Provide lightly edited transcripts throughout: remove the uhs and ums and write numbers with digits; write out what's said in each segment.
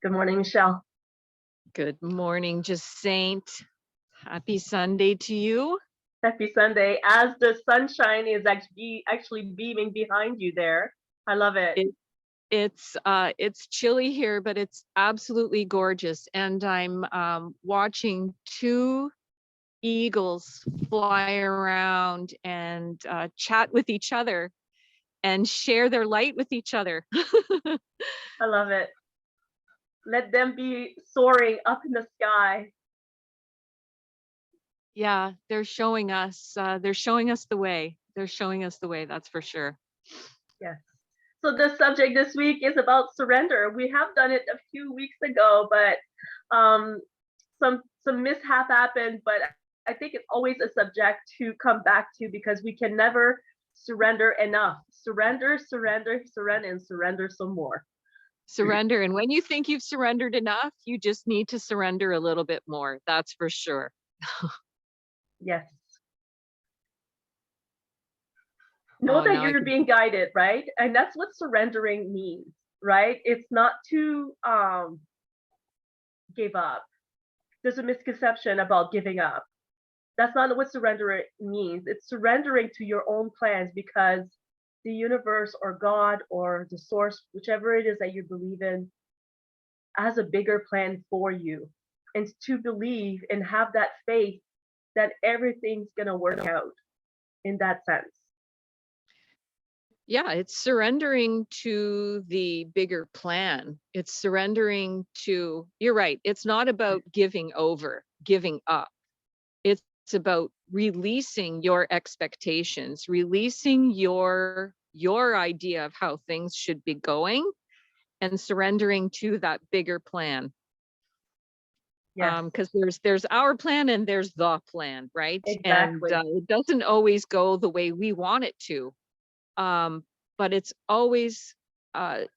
Good morning, Michelle. Good morning, Jacinth. Happy Sunday to you. Happy Sunday. As the sunshine is actually beaming behind you there. I love it. It, it's chilly here, but it's absolutely gorgeous. And I'm watching two eagles fly around and chat with each other and share their light with each other. I love it. Let them be soaring up in the sky. Yeah, they're showing us the way. They're showing us the way, that's for sure. Yes. So the subject this week is about surrender. We have done it a few weeks ago, but some mishap happened. But I think it's always a subject to come back to because we can never surrender enough. Surrender, surrender, surrender, and surrender some more. Surrender. And when you think you've surrendered enough, you just need to surrender a little bit more. That's for sure. Yes. Know Oh, that now I you're can. being guided, right? And that's what surrendering means, right? It's not to give up. There's a misconception about giving up. That's not what surrendering means. It's surrendering to your own plans because the universe or God or the source, whichever it is that you believe in, has a bigger plan for you. And to believe and have that faith that everything's going to work out in that sense. Yeah, it's surrendering to the bigger plan. It's surrendering to, you're right. It's not about giving over, giving up. It's about releasing your expectations, releasing your idea of how things should be going and surrendering to that bigger plan. Yes, Because there's our plan and there's the plan, right? And exactly. it doesn't always go the way we want it to. But it's always, our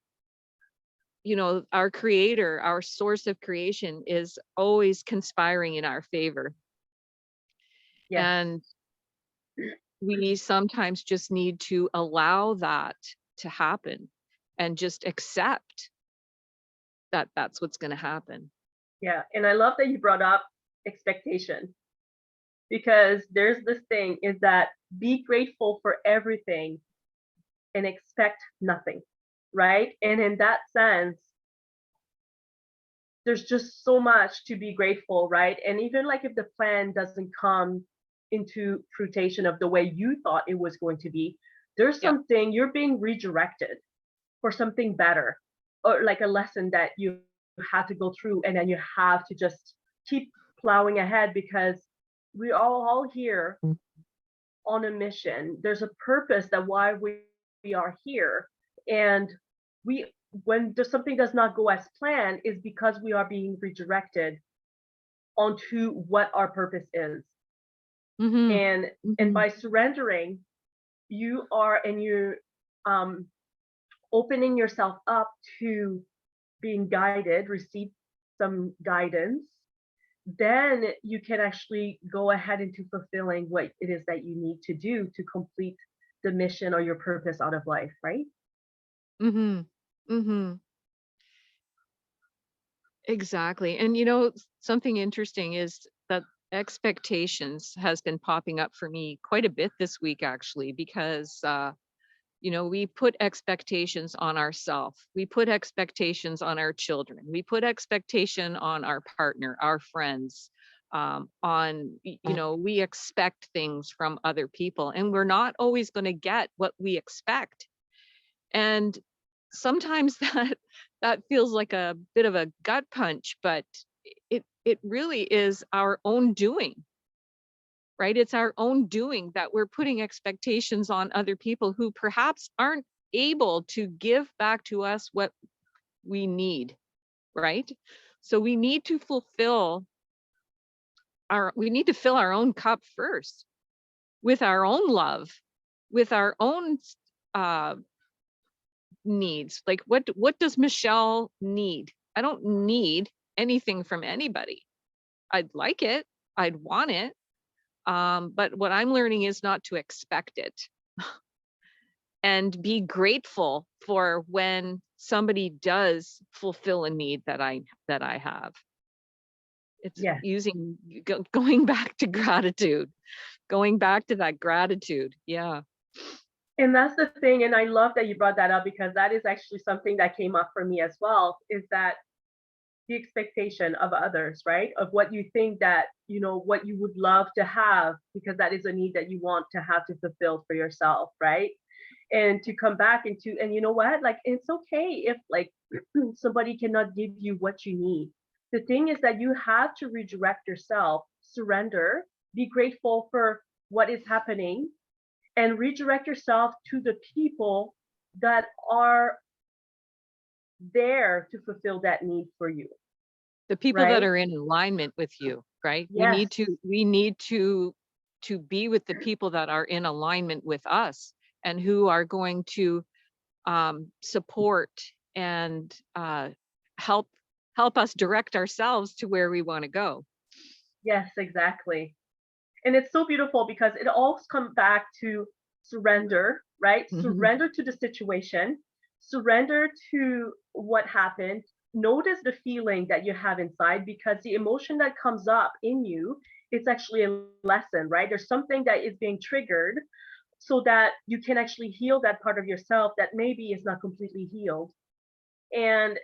creator, our source of creation is always conspiring in our favor. Yes. And we sometimes just need to allow that to happen and just accept that that's what's going to happen. Yeah. And I love that you brought up expectation because there's this thing is that be grateful for everything and expect nothing, right? And in that sense, there's just so much to be grateful, right? And even like if the plan doesn't come into fruition of the way you thought it was going to be, there's Yeah. something you're being redirected for something better or like a lesson that you have to go through and then you have to just keep plowing ahead because we are all here on a mission. There's a purpose that why we are here. And we when there's something does not go as planned is because we are being redirected onto what our purpose is. Mm-hmm. And Mm-hmm. by surrendering, you are and you're opening yourself up to being guided, receive some guidance, then you can actually go ahead into fulfilling what it is that you need to do to complete the mission or your purpose out of life, right? Mm-hmm. Mm-hmm. Exactly. And something interesting is that expectations has been popping up for me quite a bit this week, actually, because we put expectations on ourselves. We put expectations on our children. We put expectation on our partner, our friends, we expect things from other people and we're not always going to get what we expect. And sometimes that feels like a bit of a gut punch, but it really is our own doing, right? It's our own doing that we're putting expectations on other people who perhaps aren't able to give back to us what we need, right? So we need to fill our own cup first with our own love, with our own uh, needs. Like what does Michelle need? I don't need anything from anybody. I'd like it. I'd want it. But what I'm learning is not to expect it. and be grateful for when somebody does fulfill a need that I have. It's Yes. going back to gratitude, going back to that gratitude. Yeah. And that's the thing, and I love that you brought that up because that is actually something that came up for me as well, is that the expectation of others, right? Of what you think that, what you would love to have, because that is a need that you want to have to fulfill for yourself, right? And to come back into, and you know what? Like, it's okay if like somebody cannot give you what you need. The thing is that you have to redirect yourself, surrender, be grateful for what is happening, and redirect yourself to the people that are there to fulfill that need for you, The people that right? are in alignment with you, right? We Yes, need to be with the people that are in alignment with us and who are going to support and help help us direct ourselves to where we want to go. yes, exactly. And it's so beautiful because it all comes back to surrender, right? Mhm. Surrender to the situation, surrender to what happened. Notice the feeling that you have inside, because the emotion that comes up in you, it's actually a lesson, right? There's something that is being triggered so that you can actually heal that part of yourself that maybe is not completely healed. And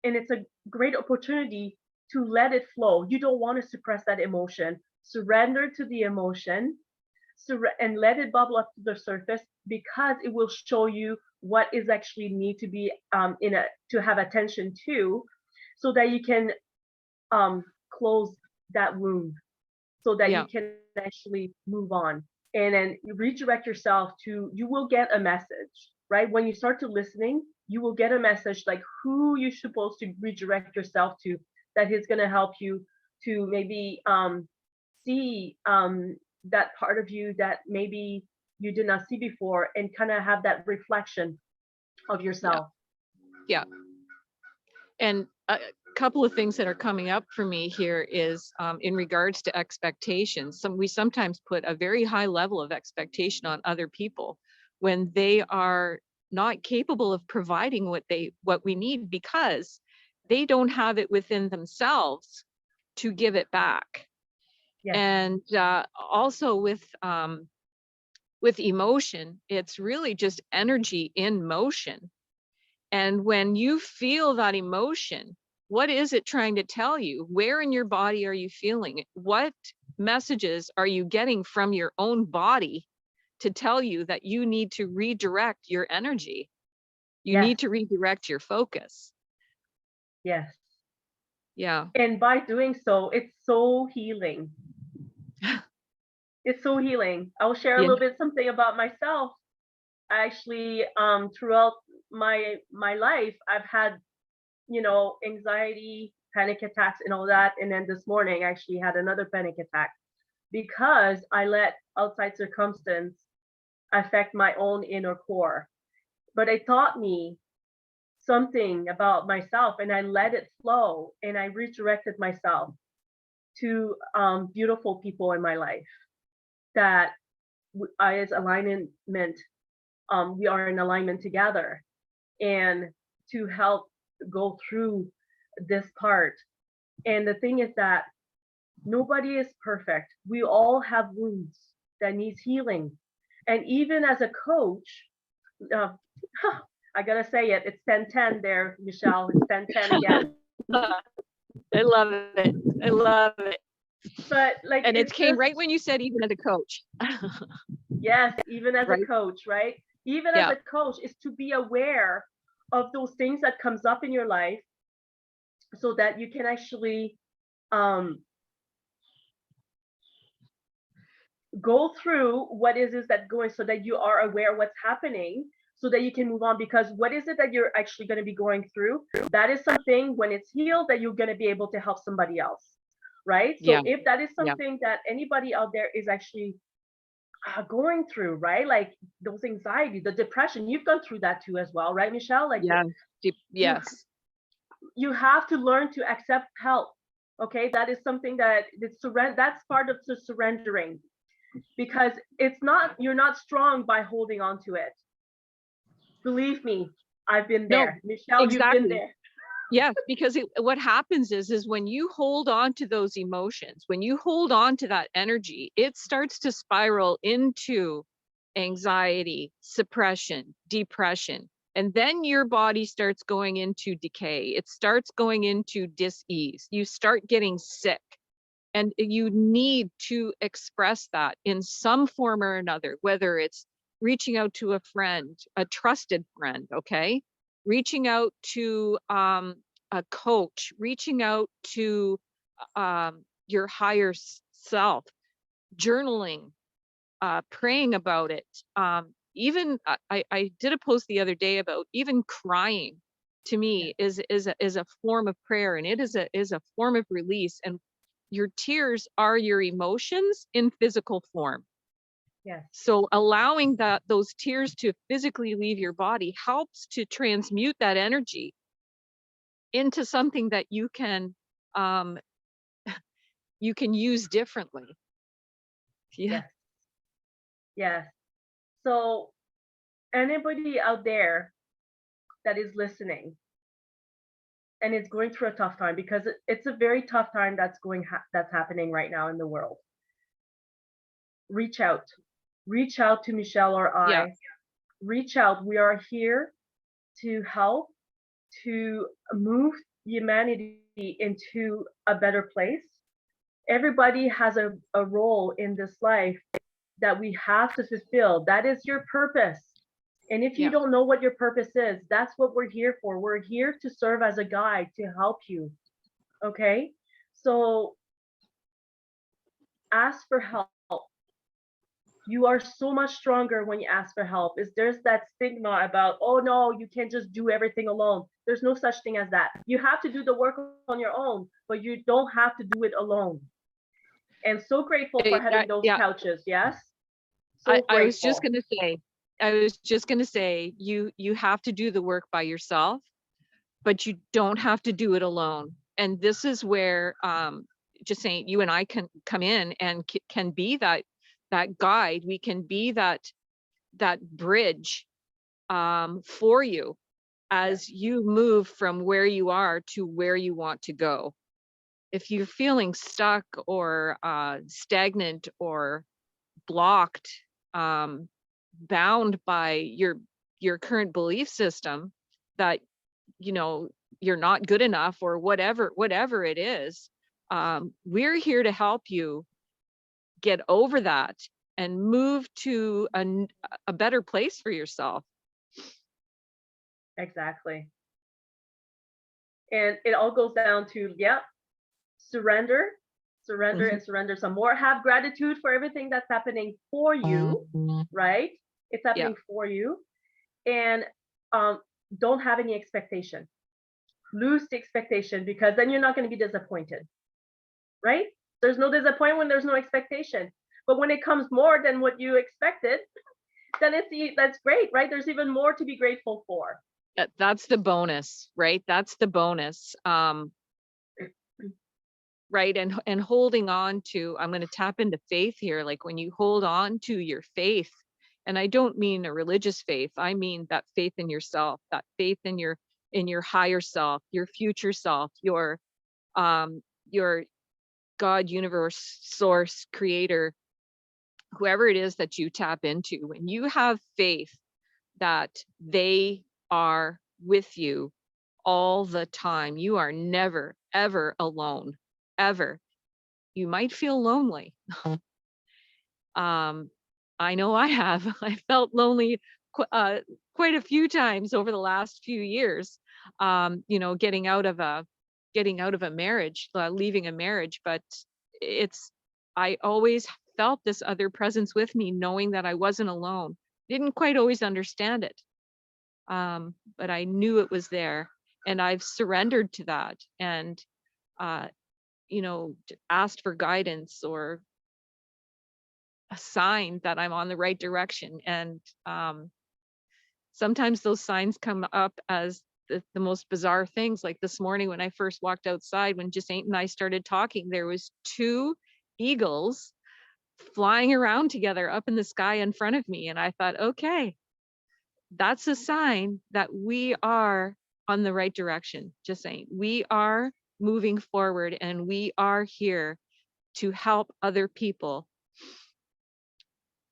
it's a great opportunity to let it flow. You don't want to suppress that emotion. Surrender to the emotion, and let it bubble up to the surface, because it will show you what is actually need to be to have attention to, so that you can close that wound, so that you Yeah. can actually move on, and then you redirect yourself to, you will get a message, right? When you start to listening, you will get a message like who you're supposed to redirect yourself to, that is going to help you to maybe see that part of you that maybe you did not see before, and kind of have that reflection of Yeah. yourself. Yeah. And a couple of things that are coming up for me here is in regards to expectations. We sometimes put a very high level of expectation on other people when they are not capable of providing what we need, because they don't have it within themselves to give it back. Yes, And also with emotion, it's really just energy in motion. And when you feel that emotion, what is it trying to tell you? Where in your body are you feeling it? What messages are you getting from your own body to tell you that you need to redirect your energy? You yes, need to redirect your focus. yes. Yeah. And by doing so, it's so healing. It's so healing. I'll share a Yeah. little bit something about myself. Actually, throughout my life, I've had, anxiety, panic attacks, and all that. And then this morning, I actually had another panic attack because I let outside circumstance affect my own inner core. But it taught me something about myself, and I let it flow, and I redirected myself to beautiful people in my life that I, as alignment, we are in alignment together, and to help go through this part. And the thing is that nobody is perfect. We all have wounds that needs healing. And even as a coach, uh, I gotta say it, it's 10-10 there, Michelle. It's 10-10 again. I love it. I love it. But like, And it it's came just, right when you said even as a coach. yes, even as a Right? coach, right? Even as Yeah. a coach, is to be aware of those things that comes up in your life, so that you can actually um, go through what is that going, so that you are aware what's happening, so that you can move on. Because what is it that you're actually going to be going through, that is something, when it's healed, that you're going to be able to help somebody else, right? So Yeah. if that is Yeah. something that anybody out there is actually going through, right, like those anxiety, the depression, you've gone through that too as well, right, Michelle? Like Yeah. you Yes. you have to learn to accept help. Okay, that is something that that's part of the surrendering, because it's not, you're not strong by holding on to it. Believe me, I've been No, there. Michelle, you've been exactly. there. Yes, because what happens is when you hold on to those emotions, when you hold on to that energy, it starts to spiral into anxiety, suppression, depression. And then your body starts going into decay. It starts going into dis-ease. You start getting sick. And you need to express that in some form or another, whether it's reaching out to a friend, a trusted friend, okay? Reaching out to a coach, reaching out to your higher self, journaling, praying about it. Even I did a post the other day about even crying to me is a form of prayer, and it is a form of release. And your tears are your emotions in physical form. Yes, So allowing those tears to physically leave your body helps to transmute that energy into something that um, you can use differently. Yeah. yes, yes. So anybody out there that is listening and is going through a tough time, because it's a very tough time that's happening right now in the world, reach out. Reach out to Michelle or Yeah. I. Reach out. We are here to help, to move humanity into a better place. Everybody has a role in this life that we have to fulfill. That is your purpose. And if you Yeah. don't know what your purpose is, that's what we're here for. We're here to serve as a guide to help you. Okay? So ask for help. You are so much stronger when you ask for help. Is there's that stigma about, oh no, you can't just do everything alone. There's no such thing as that. You have to do the work on your own, but you don't have to do it alone. And so grateful for having those Yeah. couches. Yes. So I was just grateful. gonna say, you have to do the work by yourself, but you don't have to do it alone. And this is where just saying you and I can come in and can be that guide. We can be that bridge for you Yes. as you move from where you are to where you want to go. If you're feeling stuck or stagnant or blocked, um, bound by your current belief system that you're not good enough or whatever it is, we're here to help you get over that and move to a better place for yourself. Exactly. And it all goes down to, yeah, surrender, surrender, Mhm. and surrender some more. Have gratitude for everything that's happening for you, right? It's Yeah. happening for you. And um, don't have any expectation. Lose the expectation, because then you're not going to be disappointed, right? There's no disappointment when there's no expectation. But when it comes more than what you expected, then that's great, right? There's even more to be grateful for. That's the bonus, right? That's the bonus. Right. And holding on to, I'm going to tap into faith here. Like when you hold on to your faith, and I don't mean a religious faith, I mean that faith in yourself, that faith in your higher self, your future self, your God, universe, source, creator, whoever it is that you tap into. When you have faith that they are with you all the time, you are never ever alone, ever. You might feel lonely. um I know I have. I felt lonely quite a few times over the last few years, getting out of a marriage, leaving a marriage. But it's I always felt this other presence with me, knowing that I wasn't alone. Didn't quite always understand it, but I knew it was there, and I've surrendered to that. And uh asked for guidance or a sign that I'm on the right direction. And sometimes those signs come up as the most bizarre things. Like this morning when I first walked outside, when Jacinta and I started talking, there was two eagles flying around together up in the sky in front of me. And I thought, okay, that's a sign that we are on the right direction. Just saying, we are moving forward and we are here to help other people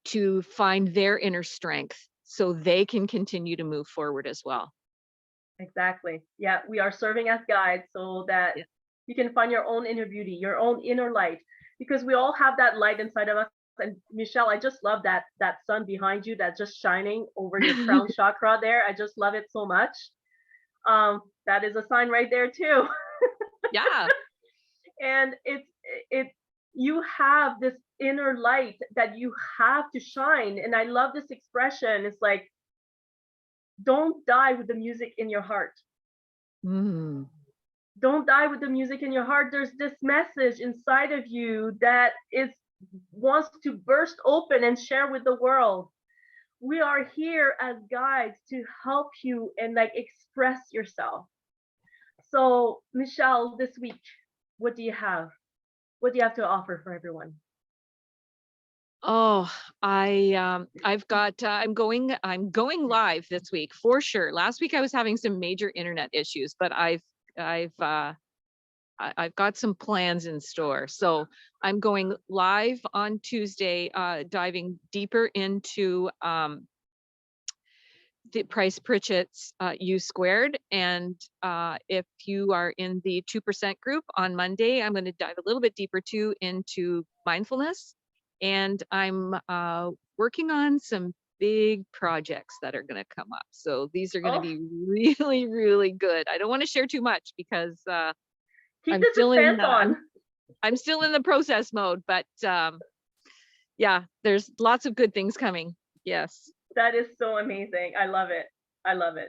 to find their inner strength so they can continue to move forward as well. Exactly. Yeah, we are serving as guides so that Yeah. you can find your own inner beauty, your own inner light, because we all have that light inside of us. And Michelle, I just love that sun behind you that's just shining over your crown chakra there. I just love it so much. That is a sign right there too. Yeah. And it you have this inner light that you have to shine. And I love this expression. It's like, don't die with the music in your heart. Mm. Don't die with the music in your heart. There's this message inside of you that is wants to burst open and share with the world. We are here as guides to help you and like express yourself. So, Michelle, this week, what do you have? What do you have to offer for everyone? Oh, I've got I'm going live this week for sure. Last week I was having some major internet issues, but I've I've got some plans in store. So I'm going live on Tuesday, diving deeper into the Price Pritchett's U Squared. And if you are in the 2% group on Monday, I'm going to dive a little bit deeper too into mindfulness. And I'm working on some big projects that are going to come up. So these are going to Oh, be really, really good. I don't want to share too much because keep I'm the still in suspense on. I'm still in the process mode, but yeah, there's lots of good things coming. Yes. That is so amazing. I love it. I love it.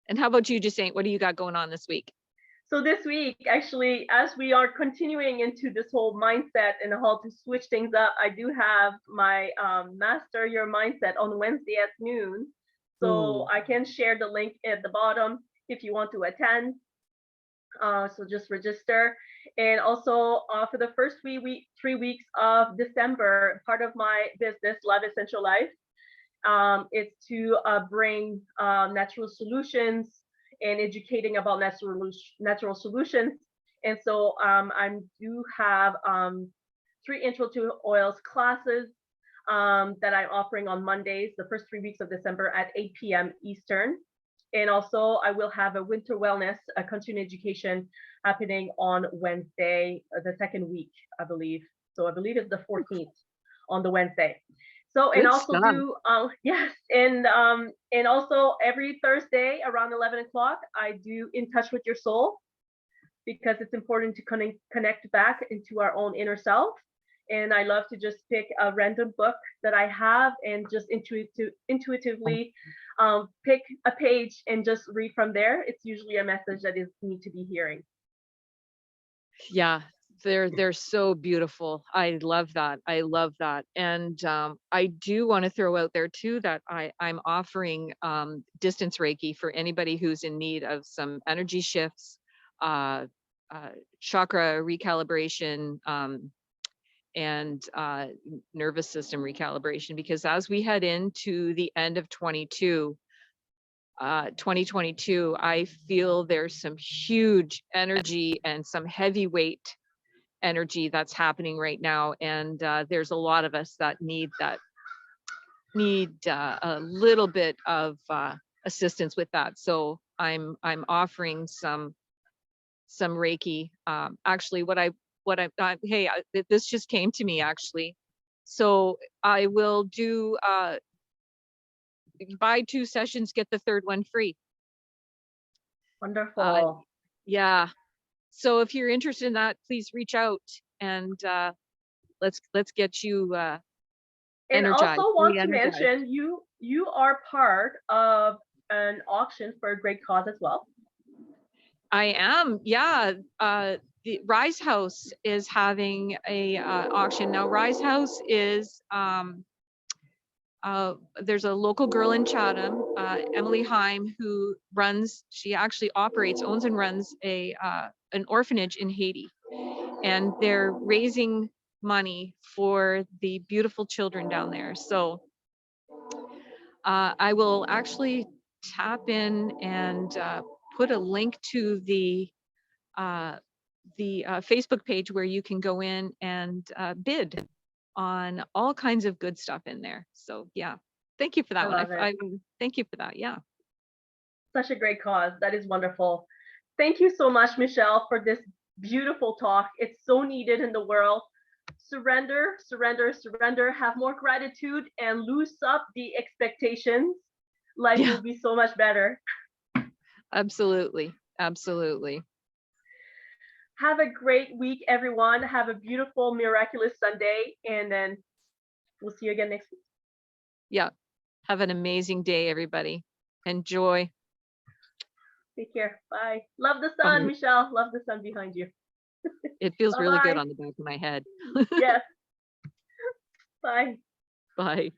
And how about you, Justine? What do you got going on this week? So this week, actually, as we are continuing into this whole mindset and how to switch things up, I do have my Master Your Mindset on Wednesday at noon. So Ooh. I can share the link at the bottom if you want to attend. So just register. And also for the first 3 weeks of December, part of my business, Love Essential Life, is to bring natural solutions and educating about natural solutions. And so I do have 3 intro to oils classes that I'm offering on Mondays, the first 3 weeks of December at 8 p.m. Eastern. And also I will have a winter wellness, a continuing education happening on Wednesday, the second week, I believe. So I believe it's the 14th on the Wednesday. So, and Good also stuff. do, yes, and also every Thursday around 11 o'clock, I do In Touch with Your Soul, because it's important to connect back into our own inner self. And I love to just pick a random book that I have and just intuitively pick a page and just read from there. It's usually a message that is need to be hearing. Yeah, they're so beautiful. I love that. I love that. And I do want to throw out there too that I'm offering distance Reiki for anybody who's in need of some energy shifts, uh, chakra recalibration, and nervous system recalibration, because as we head into the end of 2022, I feel there's some huge energy and some heavyweight energy that's happening right now. And there's a lot of us that need a little bit of assistance with that. So I'm offering some Reiki. Actually, this just came to me actually. So I will do buy 2 sessions, get the third one free. Wonderful. Yeah. So if you're interested in that, please reach out and let's get you And energized, also want to re-energized. mention you are part of an auction for a great cause as well. I am, yeah. The Rise House is having a auction now. Rise House is there's a local girl in Chatham, Emily Heim, who she actually owns and runs an orphanage in Haiti, and they're raising money for the beautiful children down there. So I will actually tap in and put a link to the Facebook page where you can go in and bid on all kinds of good stuff in there. So yeah, thank you for I that one. love it. Thank you for that. Yeah. Such a great cause. That is wonderful. Thank you so much, Michelle, for this beautiful talk. It's so needed in the world. Surrender, surrender, surrender. Have more gratitude and loose up the expectations. Life Yeah, will be so much better. absolutely. Absolutely. Have a great week, everyone. Have a beautiful, miraculous Sunday. And then we'll see you again next week. Yeah. Have an amazing day, everybody. Enjoy. Take care. Bye. Love the sun, Bye. Michelle. Love the sun behind you. It feels really good Bye-bye. on the back of my head. Yes. Bye. Bye.